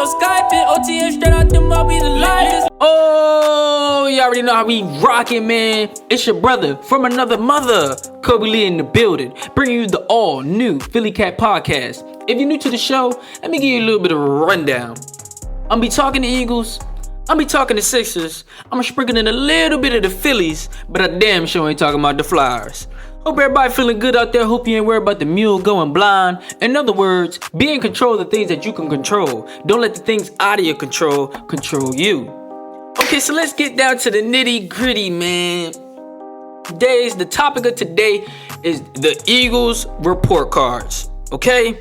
no Skyping. OTM straight out the mud, we the livest. Oh, you already know how we rockin', man. It's your brother from another mother, Kobe Lee in the building, bringing you the all new Philly Cat podcast. If you're new to the show, let me give you a little bit of a rundown. I'm be talking to Eagles, I'm be talking to Sixers, I'm sprinkling in a little bit of the Phillies, but I damn sure ain't talking about the Flyers. Hope everybody feeling good out there. Hope you ain't worried about the mule going blind. In other words, be in control of the things that you can control. Don't let the things out of your control you. Okay, so let's get down to the nitty gritty, man. The topic of today is the Eagles report cards. Okay,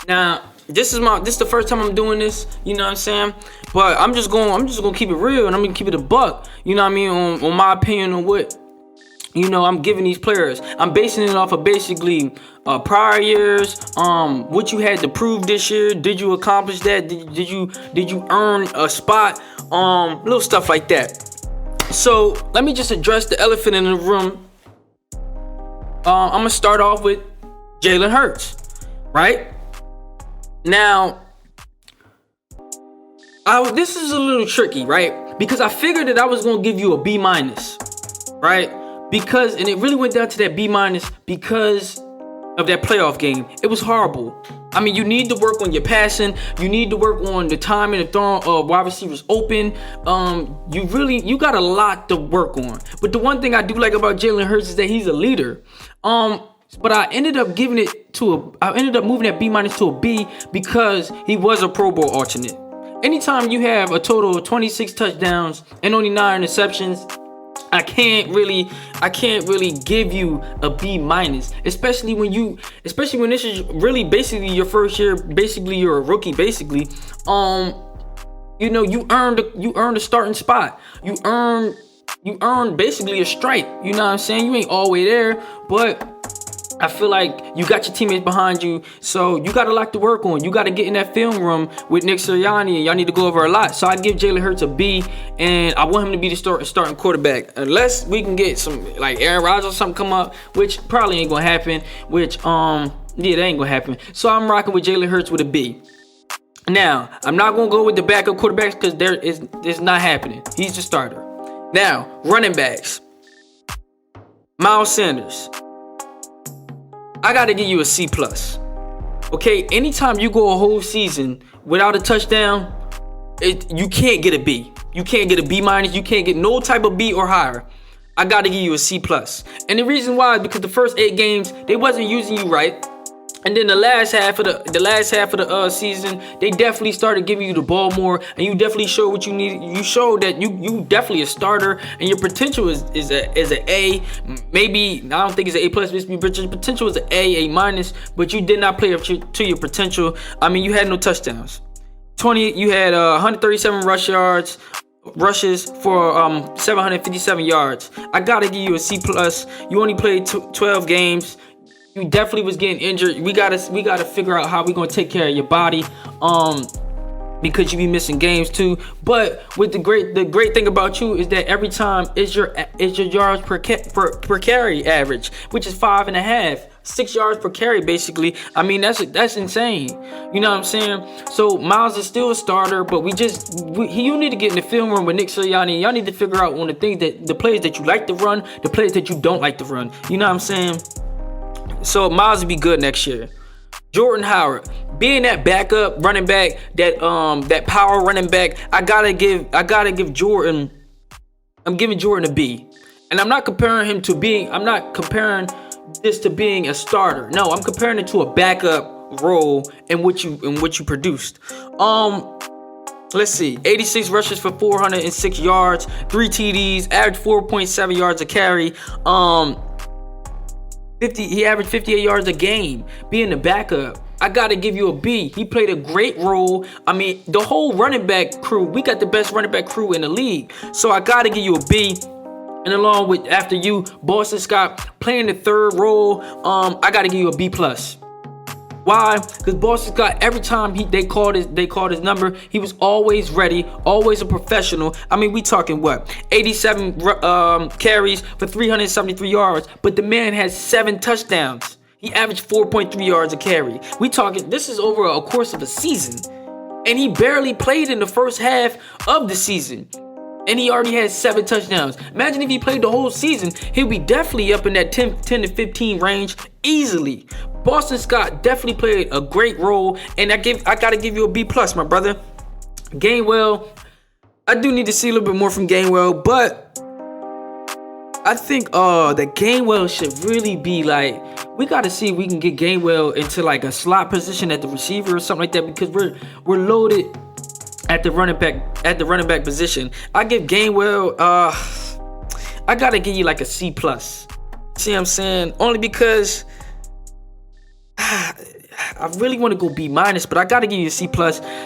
now this is the first time I'm doing this. You know what I'm saying? But I'm just gonna keep it real and I'm gonna keep it a buck. You know what I mean? On my opinion on what, you know, I'm giving these players. I'm basing it off of basically prior years. What you had to prove this year. Did you accomplish that? Did you earn a spot? Little stuff like that. So let me just address the elephant in the room. I'm gonna start off with Jalen Hurts, right? Now, this is a little tricky, right? Because I figured that I was gonna give you a B-, right? Because, and it really went down to that B- because of that playoff game. It was horrible. I mean, you need to work on your passing. You need to work on the timing and throwing wide receivers open. You got a lot to work on. But the one thing I do like about Jalen Hurts is that he's a leader. But I ended up moving that B- to a B because he was a Pro Bowl alternate. Anytime you have a total of 26 touchdowns and only 9 interceptions, I can't really give you a B-, especially when this is really basically your first year. Basically, you're a rookie. Basically, you know, you earned a starting spot. You earned basically a stripe. You know what I'm saying? You ain't all the way there, but I feel like you got your teammates behind you, so you got a lot to work on. You got to get in that film room with Nick Sirianni, and y'all need to go over a lot. So I give Jalen Hurts a B, and I want him to be the starting quarterback, unless we can get some like Aaron Rodgers or something come up, which probably ain't gonna happen. That ain't gonna happen. So I'm rocking with Jalen Hurts with a B. Now I'm not gonna go with the backup quarterbacks because it's not happening. He's the starter. Now running backs, Miles Sanders. I gotta give you a C+. Okay, anytime you go a whole season without a touchdown, you can't get a B. You can't get a B-. You can't get no type of B or higher. I gotta give you a C+. And the reason why is because the first 8 games they wasn't using you right, and then the last half of the season they definitely started giving you the ball more, and you definitely showed what you need. You showed that you definitely a starter, and your potential is an A. Maybe I don't think it's an A+, but your potential is an A-, but you did not play up to your potential. I mean, you had no touchdowns. You had 137 rushes for 757 yards. I gotta give you a C+. You only played 12 games. You definitely was getting injured. We gotta figure out how we gonna take care of your body, because you be missing games too. But with the great thing about you is that every time is your yards per carry average, which is 5.5, 6 yards per carry basically. I mean that's insane. You know what I'm saying? So Miles is still a starter, but you need to get in the film room with Nick Sirianni. Y'all need to figure out on the plays that you like to run, the plays that you don't like to run. You know what I'm saying? So Miles will be good next year. Jordan Howard, being that backup running back, that power running back, I gotta give Jordan. I'm giving Jordan a B, and I'm not comparing this to being a starter. No, I'm comparing it to a backup role in what you produced. Let's see, 86 rushes for 406 yards, 3 TDs, average 4.7 yards a carry. He averaged 58 yards a game. Being the backup, I gotta give you a B. He played a great role. I mean, the whole running back crew, we got the best running back crew in the league. So I gotta give you a B. And along with after you, Boston Scott playing the third role, I gotta give you a B+. Why? Because Boston Scott, every time they called his number, he was always ready, always a professional. I mean, we talking what? 87 carries for 373 yards, but the man has 7 touchdowns. He averaged 4.3 yards a carry. We talking, this is over a course of a season. And he barely played in the first half of the season. And he already had 7 touchdowns. Imagine if he played the whole season, he'll be definitely up in that 10 to 15 range easily. Boston Scott definitely played a great role, and I gotta give you a B+, my brother. Gainwell, I do need to see a little bit more from Gainwell, but I think that Gainwell should really be like, we gotta see if we can get Gainwell into like a slot position at the receiver or something like that, because we're loaded at the running back position. I give Gainwell, I gotta give you like a C+. See what I'm saying? Only because I really want to go B-, but I gotta give you a C+.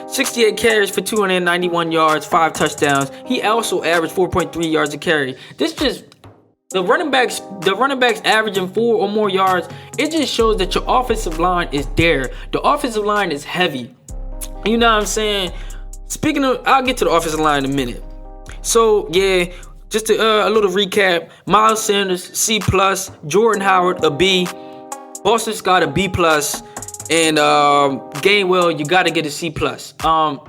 68 carries for 291 yards, 5 touchdowns. He also averaged 4.3 yards a carry. This just, the running backs averaging 4 or more yards. It just shows that your offensive line is there. The offensive line is heavy. You know what I'm saying? Speaking of, I'll get to the offensive line in a minute. So yeah, just a little recap. Miles Sanders, C+. Jordan Howard, a B. Boston Scott, a B+. And Gainwell, you gotta get a C+. A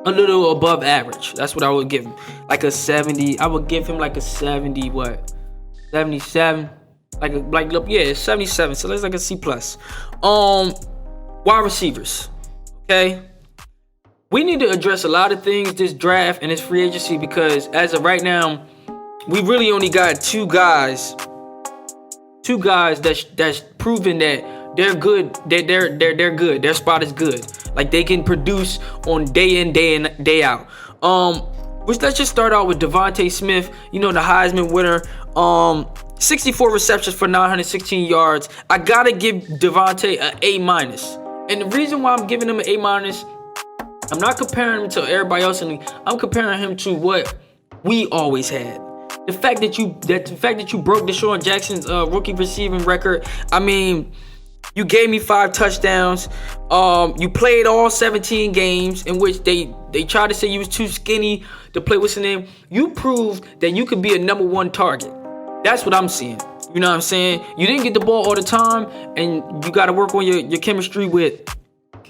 little above average. That's what I would give him. Like a 70. I would give him like a 70. What? 77. Yeah, 77. So that's like a C+. Wide receivers. Okay. We need to address a lot of things this draft and this free agency, because as of right now, we really only got two guys that's proven that they're good. They're good. Their spot is good. Like they can produce on day in, day out. Which, let's just start out with Devontae Smith. You know, the Heisman winner. 64 receptions for 916 yards. I gotta give Devontae an A-. And the reason why I'm giving him an A-, I'm not comparing him to everybody else in the league. I'm comparing him to what we always had. The fact that you broke Deshaun Jackson's rookie receiving record. I mean, you gave me 5 touchdowns. You played all 17 games in which they tried to say you was too skinny to play. What's the name? You proved that you could be a number 1 target. That's what I'm seeing. You know what I'm saying? You didn't get the ball all the time, and you got to work on your chemistry with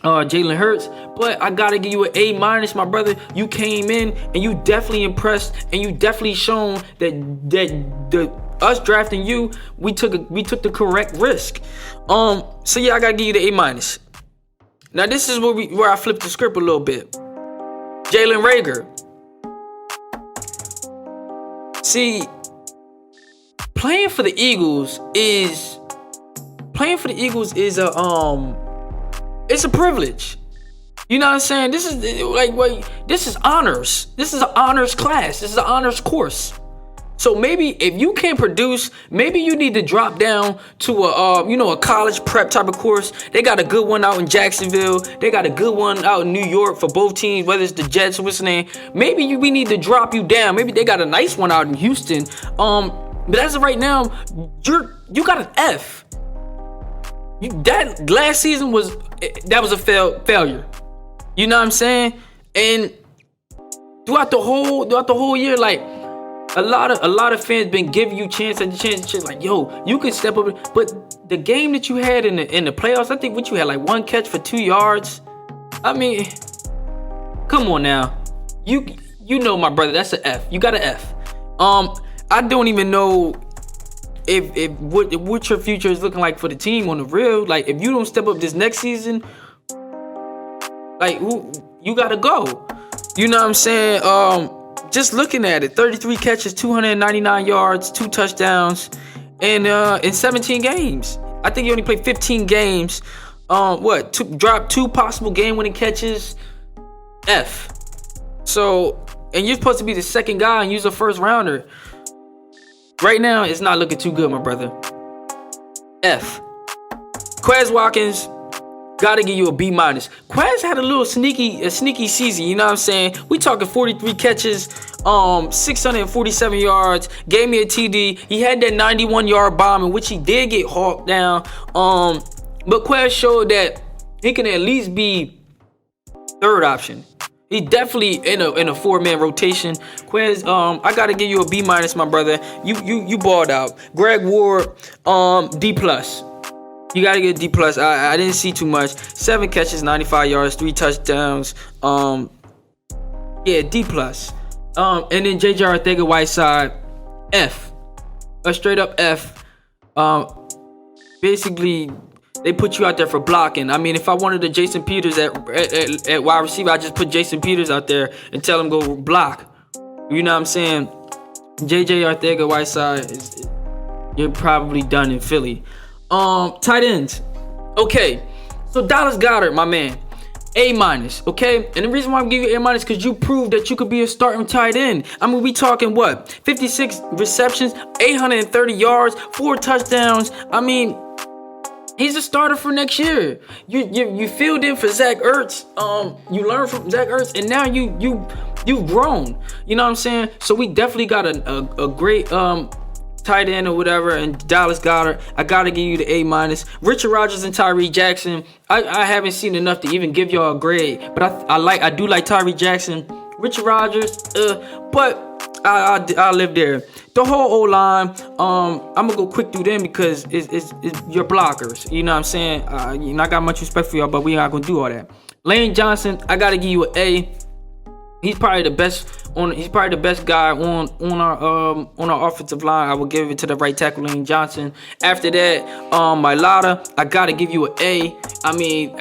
Jalen Hurts, but I gotta give you an A-, my brother. You came in and you definitely impressed, and you definitely shown that us drafting you, we took the correct risk. So yeah, I gotta give you the A-. Now this is where I flipped the script a little bit. Jalen Reagor. See, playing for the Eagles is it's a privilege. You know what I'm saying? This is honors. This is an honors class. This is an honors course. So maybe if you can't produce, maybe you need to drop down to a college prep type of course. They got a good one out in Jacksonville. They got a good one out in New York for both teams, whether it's the Jets or what's the name. Maybe we need to drop you down. Maybe they got a nice one out in Houston. But as of right now, you got an F. That last season was a failure. You know what I'm saying? And throughout the whole year, like a lot of fans been giving you chance after chance, like, yo, you can step up. But the game that you had in the playoffs, I think what you had, like 1 catch for 2 yards. I mean, come on now. You know, my brother, that's an F. You got an F. I don't even know if what your future is looking like for the team on the real. Like, if you don't step up this next season, like, who you gotta go. You know what I'm saying? Just looking at it, 33 catches, 299 yards, 2 touchdowns, and in 17 games. I think he only played 15 games. Dropped 2 possible game-winning catches. F. So, and you're supposed to be the second guy and use a first rounder. Right now, it's not looking too good, my brother. F. Quez Watkins, gotta give you a B-. Quez had a little sneaky season, you know what I'm saying? We talking 43 catches, 647 yards, gave me a TD. He had that 91-yard bomb in which he did get hawked down. But Quez showed that he can at least be third option. He definitely in a 4-man rotation. Quez, I gotta give you a B-, my brother. You balled out. Greg Ward, D+. You gotta get a D plus. I didn't see too much. 7 catches, 95 yards, 3 touchdowns. Yeah, D plus. And then JJ Arcega-Whiteside, F. A straight up F. Basically, they put you out there for blocking. I mean, if I wanted a Jason Peters at wide receiver, I just put Jason Peters out there and tell him go block. You know what I'm saying? JJ Arcega-Whiteside, you're probably done in Philly. Tight ends. Okay, so Dallas Goedert, my man, A-, okay? And the reason why I'm giving you A- because you proved that you could be a starting tight end. I mean, we talking what? 56 receptions, 830 yards, 4 touchdowns. I mean, he's a starter for next year. You filled in for Zach Ertz. You learned from Zach Ertz, and now you've grown. You know what I'm saying? So we definitely got a great tight end or whatever, and Dallas Goedert. I gotta give you the A-. Richard Rodgers and Tyree Jackson. I haven't seen enough to even give y'all a grade, but I do like Tyree Jackson. Richard Rodgers, but I live there. The whole O-line, I'm gonna go quick through them because it's your blockers. You know what I'm saying? I got much respect for y'all, but we not gonna do all that. Lane Johnson, I gotta give you an A. He's probably the best guy on our offensive line. I will give it to the right tackle, Lane Johnson. After that, Mailata, I gotta give you an A. I mean,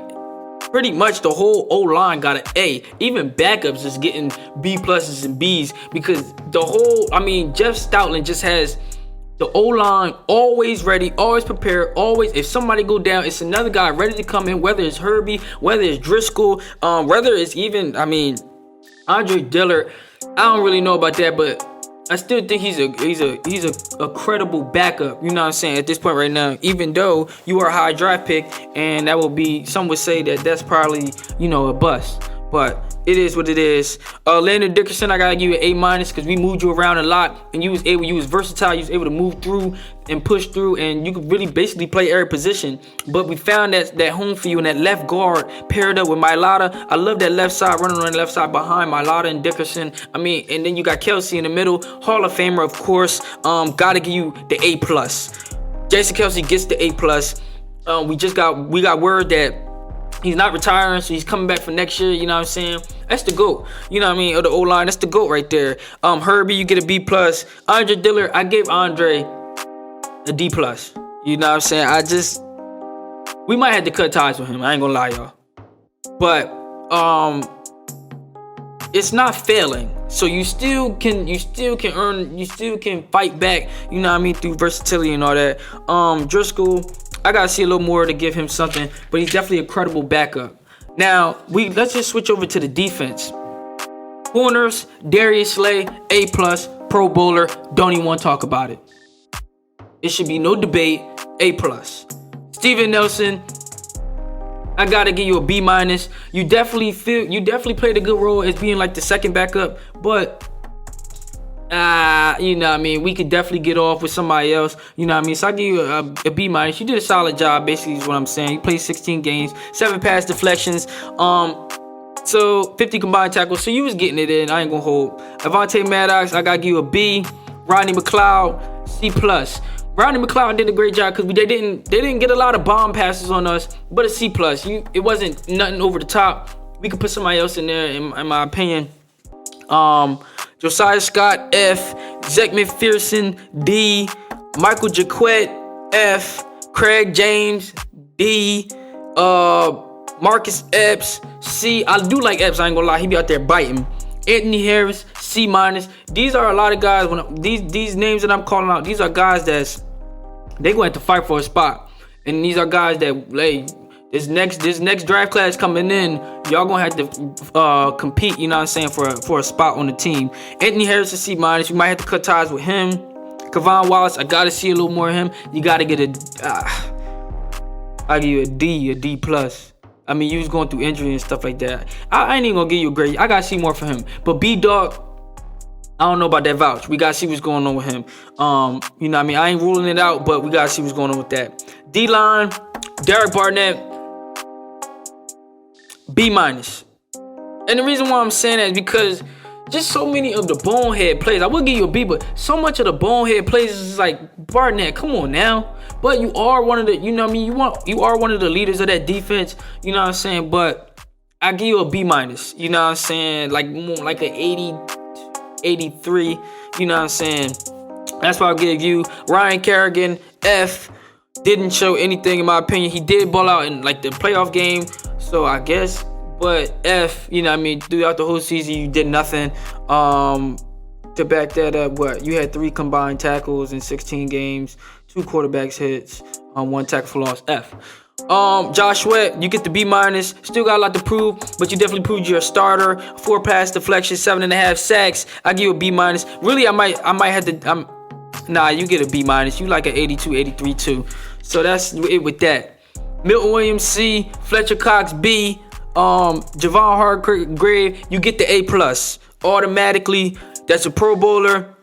pretty much the whole O-line got an A. Even backups is getting B pluses and Bs because Jeff Stoutland just has the O-line always ready, always prepared, always. If somebody go down, it's another guy ready to come in. Whether it's Herbie, whether it's Driscoll, whether it's even Andre Dillard. I don't really know about that, but I still think he's a credible backup. You know what I'm saying? At this point right now, even though you are a high draft pick, and that will be, some would say that's probably a bust. But it is what it is. Landon Dickerson, I gotta give you an A- because we moved you around a lot, and you was versatile. You was able to move through and push through, and you could really basically play every position. But we found that home for you, and that left guard paired up with Mailata. I love that left side, running on the left side behind Mailata and Dickerson. I mean, and then you got Kelsey in the middle, Hall of Famer, of course. Gotta give you the A+. Jason Kelsey gets the A+. We got word that he's not retiring, so he's coming back for next year. You know what I'm saying? That's the GOAT. You know what I mean? Or the O-line, that's the GOAT right there. Herbie, you get a B+. Andre Dillard, I gave Andre a D+. You know what I'm saying? We might have to cut ties with him. I ain't gonna lie, y'all. But it's not failing. So you still can fight back, you know what I mean, through versatility and all that. Driscoll, I gotta see a little more to give him something, but he's definitely a credible backup. Now, let's just switch over to the defense. Corners, Darius Slay, A+, Pro Bowler, don't even want to talk about it. It should be no debate, A+. Steven Nelson, I gotta give you a B-. You definitely played a good role as being like the second backup, but you know what I mean, we could definitely get off with somebody else. You know what I mean? So I give you a B-. You did a solid job, basically, is what I'm saying. You played 16 games, 7 pass deflections, so 50 combined tackles. So you was getting it in. I ain't gonna hold. Avonte Maddox, I gotta give you a B. Rodney McLeod, C+. Rodney McLeod did a great job because they didn't get a lot of bomb passes on us, but a C+. It wasn't nothing over the top. We could put somebody else in there, in my opinion. Josiah Scott, F. Zach McPherson, D. Michael Jaquette, F. Craig James, D. Marcus Epps, C. I do like Epps, I ain't gonna lie, he be out there biting. Anthony Harris, C-. These are a lot of guys. These names that I'm calling out, these are guys they going to fight for a spot, and these are guys that this next draft class coming in, y'all gonna have to compete. You know what I'm saying, for a spot on the team. Anthony Harris is C-. You might have to cut ties with him. Kevon Wallace, I gotta see a little more of him. You gotta get I give you a D+. I mean, you was going through injury and stuff like that. I ain't even gonna give you a grade. I gotta see more from him. But B-Dog, I don't know about that vouch. We gotta see what's going on with him. You know what I mean? I ain't ruling it out, but we gotta see what's going on with that. D-line, Derek Barnett, B-. And the reason why I'm saying that is because just so many of the bonehead plays. I would give you a B, but so much of the bonehead plays is like, Barnett, come on now. But you are one of the, you know what I mean? You are one of the leaders of that defense, you know what I'm saying? But I give you a B minus, you know what I'm saying? Like more like an 80, 83, you know what I'm saying? That's why I'll give you. Ryan Kerrigan, F. Didn't show anything in my opinion. He did ball out in like the playoff game, so I guess. But F, you know what I mean, throughout the whole season you did nothing. To back that up, you had 3 combined tackles in 16 games, 2 quarterbacks hits, 1 tackle for loss. F. Josh Sweat, you get the B minus. Still got a lot to prove, but you definitely proved you're a starter. 4 pass deflections, 7.5 sacks. I give you a B minus. Really, I might have to. Nah, you get a B minus. You like an 82, 83 too. So that's it with that. Milton Williams C, Fletcher Cox B, Javon Hargrave, you get the A plus automatically. That's a Pro Bowler.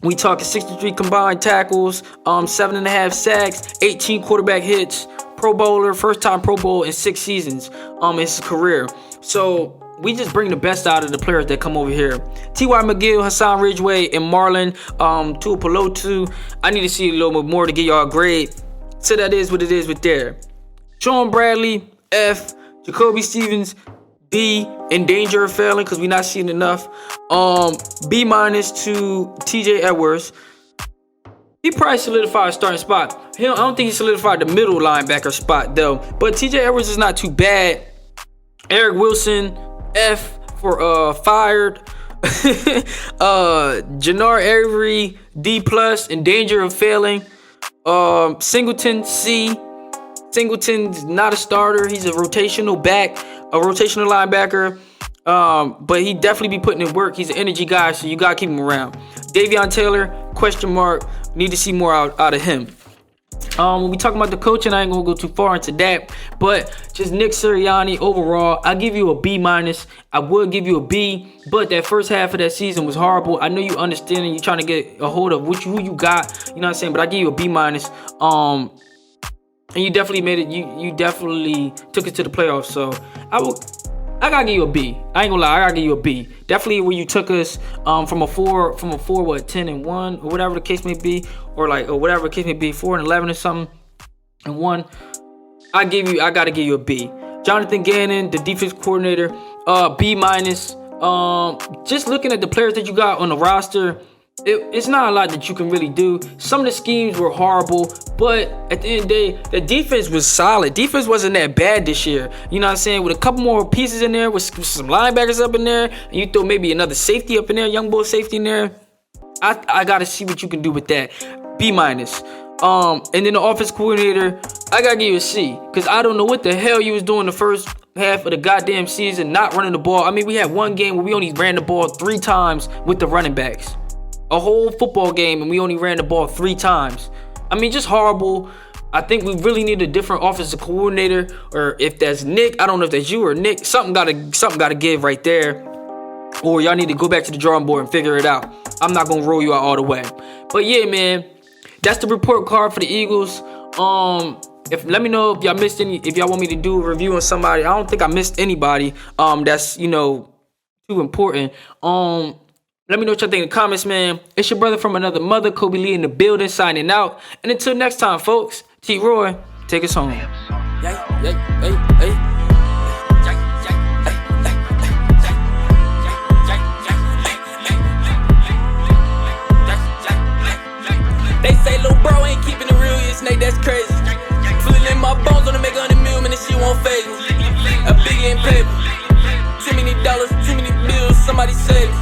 We talking 63 combined tackles, 7.5 sacks, 18 quarterback hits. Pro Bowler, first time Pro Bowl in 6 seasons in his career. So we just bring the best out of the players that come over here. T.Y. McGill, Hassan Ridgeway, and Marlon Tuipulotu. I need to see a little bit more to get y'all a grade. So that is what it is with there. Sean Bradley, F. Jacoby Stevens, B. In danger of failing because we're not seeing enough. B minus to T.J. Edwards. He probably solidified a starting spot. I don't think he solidified the middle linebacker spot though. But T.J. Edwards is not too bad. Eric Wilson, F for fired. Jannard Avery, D plus, in danger of failing. Singleton, C. Singleton's not a starter. He's a rotational back, a rotational linebacker. But he definitely be putting in work. He's an energy guy, so you gotta keep him around. Davion Taylor, question mark. Need to see more out of him. When we talk about the coaching, I ain't gonna go too far into that, but just Nick Sirianni overall, I give you a B minus. I would give you a B, but that first half of that season was horrible. I know you understand and you're trying to get a hold of who you got, you know what I'm saying? But I give you a B minus. And you definitely made it. You definitely took it to the playoffs. So I gotta give you a B. I ain't gonna lie, I gotta give you a B. Definitely where you took us from a 4, 10-1 or whatever the case may be, or whatever the case may be, 4-11 or something, and 1. I gotta give you a B. Jonathan Gannon, the defense coordinator, B minus. Just looking at the players that you got on the roster, it's not a lot that you can really do. Some of the schemes were horrible, but at the end of the day, the defense was solid. Defense wasn't that bad this year. You know what I'm saying? With a couple more pieces in there, with some linebackers up in there, and you throw maybe another safety up in there, young boy safety in there, I gotta see what you can do with that. B minus. And then the offense coordinator, I gotta give you a C, because I don't know what the hell you was doing the first half of the goddamn season, not running the ball. I mean, we had one game where we only ran the ball 3 times with the running backs. A whole football game, and we only ran the ball 3 times. I mean, just horrible. I think we really need a different offensive coordinator, or if that's Nick, I don't know if that's you or Nick. Something gotta give right there, or y'all need to go back to the drawing board and figure it out. I'm not gonna roll you out all the way, but yeah, man, that's the report card for the Eagles. Let me know if y'all missed any. If y'all want me to do a review on somebody, I don't think I missed anybody. That's too important. Let me know what y'all think in the comments, man. It's your brother from another mother, Kobe Lee, in the building, signing out. And until next time, folks, T. Roy, take us home. They say lil' bro ain't keeping it real, you snake, that's crazy. Feeling in my bones on to make 100 million, and this shit won't phase me. A biggie in paper. Too many dollars, too many bills, somebody save me.